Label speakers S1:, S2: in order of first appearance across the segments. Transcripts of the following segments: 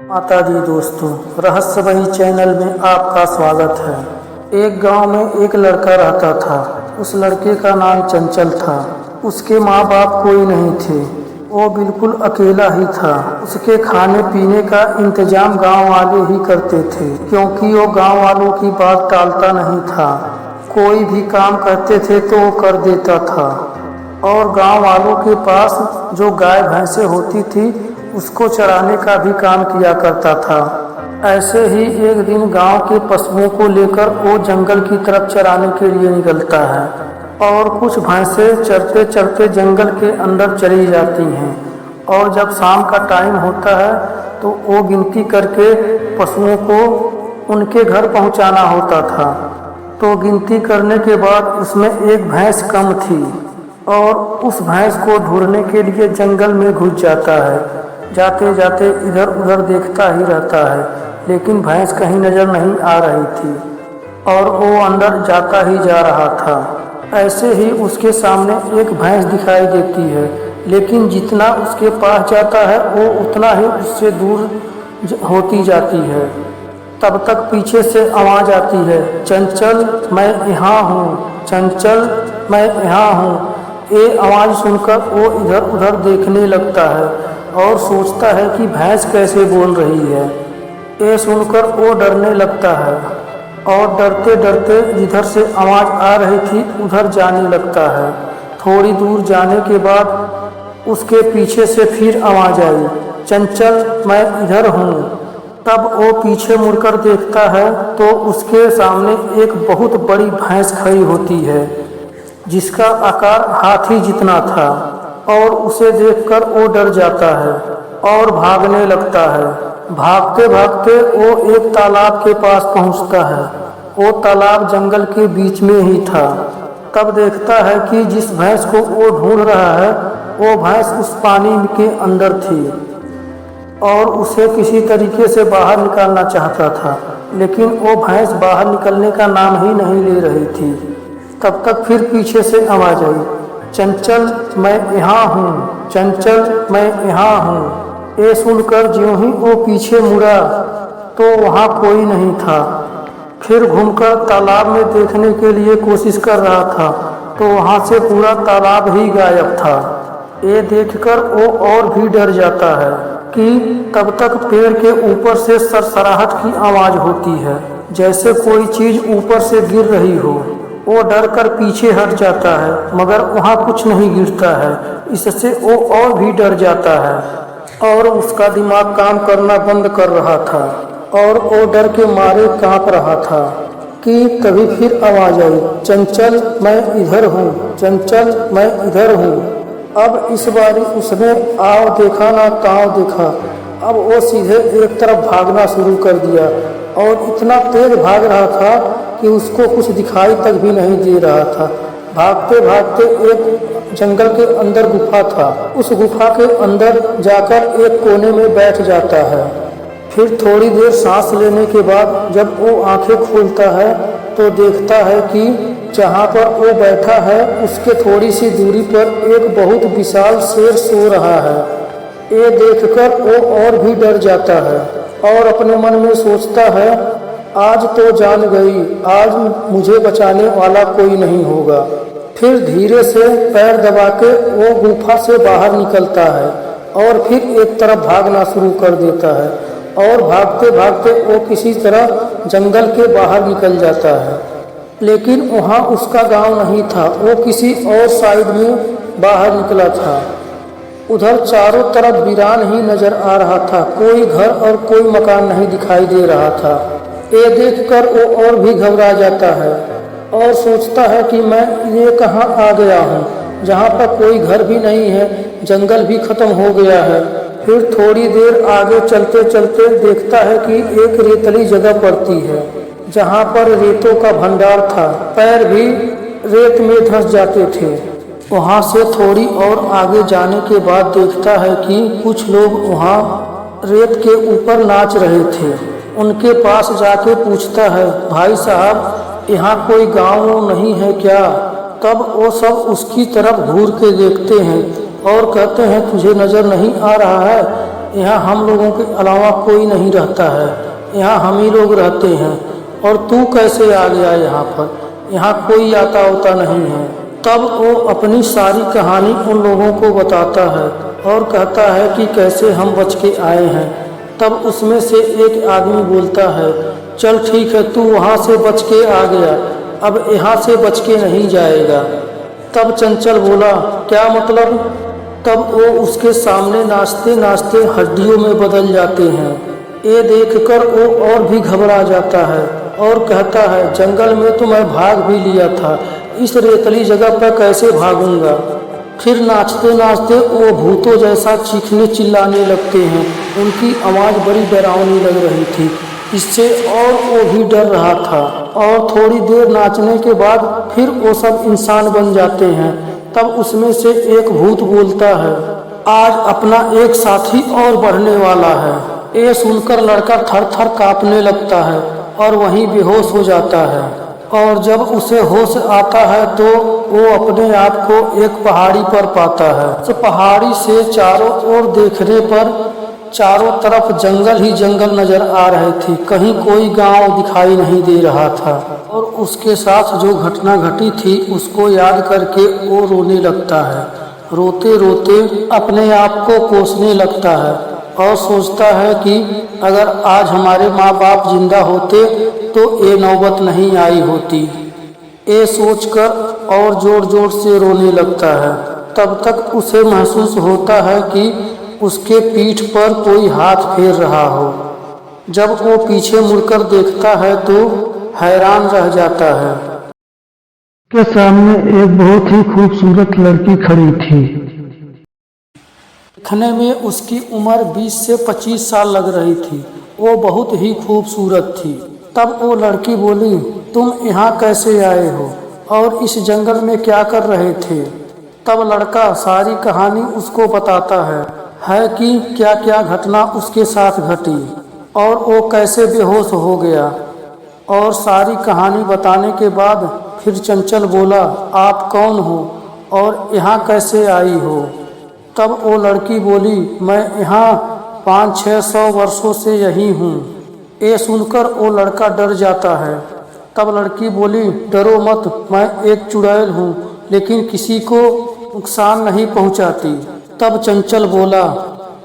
S1: माता दी दोस्तों, रहस्यमयी चैनल में आपका स्वागत है। एक गांव में एक लड़का रहता था। उस लड़के का नाम चंचल था। उसके माँ बाप कोई नहीं थे। वो बिल्कुल अकेला ही था। उसके खाने पीने का इंतजाम गांव वाले ही करते थे, क्योंकि वो गांव वालों की बात टालता नहीं था। कोई भी काम करते थे तो वो कर देता था। और गांव वालों के पास जो गाय भैंसें होती थी उसको चराने का भी काम किया करता था। ऐसे ही एक दिन गांव के पशुओं को लेकर वो जंगल की तरफ चराने के लिए निकलता है और कुछ भैंसें चरते चरते जंगल के अंदर चली जाती हैं। और जब शाम का टाइम होता है तो वो गिनती करके पशुओं को उनके घर पहुंचाना होता था। तो गिनती करने के बाद उसमें एक भैंस कम थी और उस भैंस को ढूंढने के लिए जंगल में घुस जाता है। जाते जाते इधर उधर देखता ही रहता है, लेकिन भैंस कहीं नजर नहीं आ रही थी और वो अंदर जाता ही जा रहा था। ऐसे ही उसके सामने एक भैंस दिखाई देती है, लेकिन जितना उसके पास जाता है वो उतना ही उससे दूर होती जाती है। तब तक पीछे से आवाज़ आती है, चंचल मैं यहाँ हूँ, चंचल मैं यहाँ हूँ। ये आवाज़ सुनकर वो इधर उधर देखने लगता है और सोचता है कि भैंस कैसे बोल रही है। ये सुनकर वो डरने लगता है और डरते डरते जिधर से आवाज़ आ रही थी उधर जाने लगता है। थोड़ी दूर जाने के बाद उसके पीछे से फिर आवाज़ आई, चंचल मैं इधर हूँ। तब वो पीछे मुड़कर देखता है तो उसके सामने एक बहुत बड़ी भैंस खड़ी होती है, जिसका आकार हाथी जितना था। और उसे देखकर वो डर जाता है और भागने लगता है। भागते भागते वो एक तालाब के पास पहुंचता है। वो तालाब जंगल के बीच में ही था। तब देखता है कि जिस भैंस को वो ढूंढ रहा है वो भैंस उस पानी के अंदर थी और उसे किसी तरीके से बाहर निकालना चाहता था, लेकिन वो भैंस बाहर निकलने का नाम ही नहीं ले रही थी। तब तक फिर पीछे से आवाज़ आई, चंचल मैं यहाँ हूँ, चंचल मैं यहाँ हूँ। ये सुनकर ज्यों ही वो पीछे मुड़ा तो वहाँ कोई नहीं था। फिर घूमकर तालाब में देखने के लिए कोशिश कर रहा था तो वहाँ से पूरा तालाब ही गायब था। ये देखकर वो और भी डर जाता है कि तब तक पेड़ के ऊपर से सरसराहट की आवाज़ होती है, जैसे कोई चीज़ ऊपर से गिर रही हो। वो डर कर पीछे हट जाता है, मगर वहाँ कुछ नहीं गिरता है। इससे वो और भी डर जाता है और उसका दिमाग काम करना बंद कर रहा था और वो डर के मारे कांप रहा था कि तभी फिर आवाज़ आई, चंचल मैं इधर हूँ, चंचल मैं इधर हूँ। अब इस बारी उसने आओ देखा ना ताव देखा। अब वो सीधे एक तरफ भागना शुरू कर दिया और इतना तेज भाग रहा था कि उसको कुछ दिखाई तक भी नहीं दे रहा था। भागते भागते एक जंगल के अंदर गुफा था। उस गुफा के अंदर जाकर एक कोने में बैठ जाता है। फिर थोड़ी देर सांस लेने के बाद जब वो आंखें खोलता है तो देखता है कि जहाँ पर वो बैठा है उसके थोड़ी सी दूरी पर एक बहुत विशाल शेर सो रहा है। ये देखकर वो और भी डर जाता है और अपने मन में सोचता है, आज तो जान गई, आज मुझे बचाने वाला कोई नहीं होगा। फिर धीरे से पैर दबा के वो गुफा से बाहर निकलता है और फिर एक तरफ भागना शुरू कर देता है और भागते भागते वो किसी तरह जंगल के बाहर निकल जाता है। लेकिन वहाँ उसका गांव नहीं था, वो किसी और साइड में बाहर निकला था। उधर चारों तरफ वीरान ही नजर आ रहा था, कोई घर और कोई मकान नहीं दिखाई दे रहा था। ये देखकर वो और भी घबरा जाता है और सोचता है कि मैं ये कहाँ आ गया हूँ, जहाँ पर कोई घर भी नहीं है, जंगल भी खत्म हो गया है। फिर थोड़ी देर आगे चलते चलते देखता है कि एक रेतली जगह पड़ती है, जहाँ पर रेतों का भंडार था। पैर भी रेत में धंस जाते थे। वहाँ से थोड़ी और आगे जाने के बाद देखता है कि कुछ लोग वहाँ रेत के ऊपर नाच रहे थे। उनके पास जाके पूछता है, भाई साहब यहाँ कोई गांव नहीं है क्या? तब वो सब उसकी तरफ घूर के देखते हैं और कहते हैं, तुझे नज़र नहीं आ रहा है? यहाँ हम लोगों के अलावा कोई नहीं रहता है, यहाँ हम ही लोग रहते हैं। और तू कैसे आ गया यहाँ पर? यहाँ कोई आता होता नहीं है। तब वो अपनी सारी कहानी उन लोगों को बताता है और कहता है कि कैसे हम बच के आए हैं। तब उसमें से एक आदमी बोलता है, चल ठीक है, तू वहाँ से बच के आ गया, अब यहाँ से बच के नहीं जाएगा। तब चंचल बोला, क्या मतलब? तब वो उसके सामने नाचते नाचते हड्डियों में बदल जाते हैं। ये देखकर वो और भी घबरा जाता है और कहता है, जंगल में तो मैं भाग भी लिया था, इस रेतली जगह पर कैसे भागूंगा? फिर नाचते नाचते वो भूतों जैसा चीखने चिल्लाने लगते हैं। उनकी आवाज़ बड़ी डरावनी लग रही थी, इससे और वो भी डर रहा था। और थोड़ी देर नाचने के बाद फिर वो सब इंसान बन जाते हैं। तब उसमें से एक भूत बोलता है, आज अपना एक साथी और बढ़ने वाला है। ये सुनकर लड़का थर थर कांपने लगता है और वहीं बेहोश हो जाता है। और जब उसे होश आता है तो वो अपने आप को एक पहाड़ी पर पाता है। उस पहाड़ी से चारों ओर देखने पर चारों तरफ जंगल ही जंगल नजर आ रहे थे, कहीं कोई गांव दिखाई नहीं दे रहा था। और उसके साथ जो घटना घटी थी उसको याद करके वो रोने लगता है। रोते रोते अपने आप को कोसने लगता है और सोचता है कि अगर आज हमारे माँ बाप जिंदा होते तो ये नौबत नहीं आई होती। ये सोचकर और जोर जोर से रोने लगता है। तब तक उसे महसूस होता है कि उसके पीठ पर कोई हाथ फेर रहा हो। जब वो पीछे मुड़कर देखता है तो हैरान रह जाता है।
S2: के सामने एक बहुत ही खूबसूरत लड़की खड़ी थी।
S1: दिखने में उसकी उम्र 20 से 25 साल लग रही थी। वो बहुत ही खूबसूरत थी। तब वो लड़की बोली, तुम यहाँ कैसे आए हो और इस जंगल में क्या कर रहे थे? तब लड़का सारी कहानी उसको बताता है कि क्या क्या घटना उसके साथ घटी और वो कैसे बेहोश हो गया। और सारी कहानी बताने के बाद फिर चंचल बोला, आप कौन हो और यहाँ कैसे आई हो? तब वो लड़की बोली, मैं यहाँ 500-600 वर्षों से यही हूँ। ये सुनकर वो लड़का डर जाता है। तब लड़की बोली, डरो मत, मैं एक चुड़ैल हूँ लेकिन किसी को नुकसान नहीं पहुँचाती। तब चंचल बोला,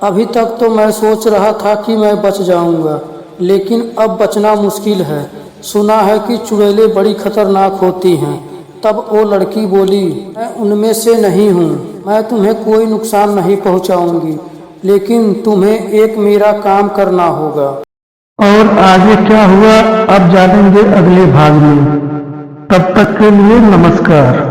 S1: अभी तक तो मैं सोच रहा था कि मैं बच जाऊँगा, लेकिन अब बचना मुश्किल है। सुना है कि चुड़ैलें बड़ी खतरनाक होती हैं। तब वो लड़की बोली, मैं उनमें से नहीं हूँ, मैं तुम्हें कोई नुकसान नहीं पहुँचाऊँगी, लेकिन तुम्हें एक मेरा काम करना होगा।
S2: और आगे क्या हुआ अब जानेंगे अगले भाग में। तब तक के लिए नमस्कार।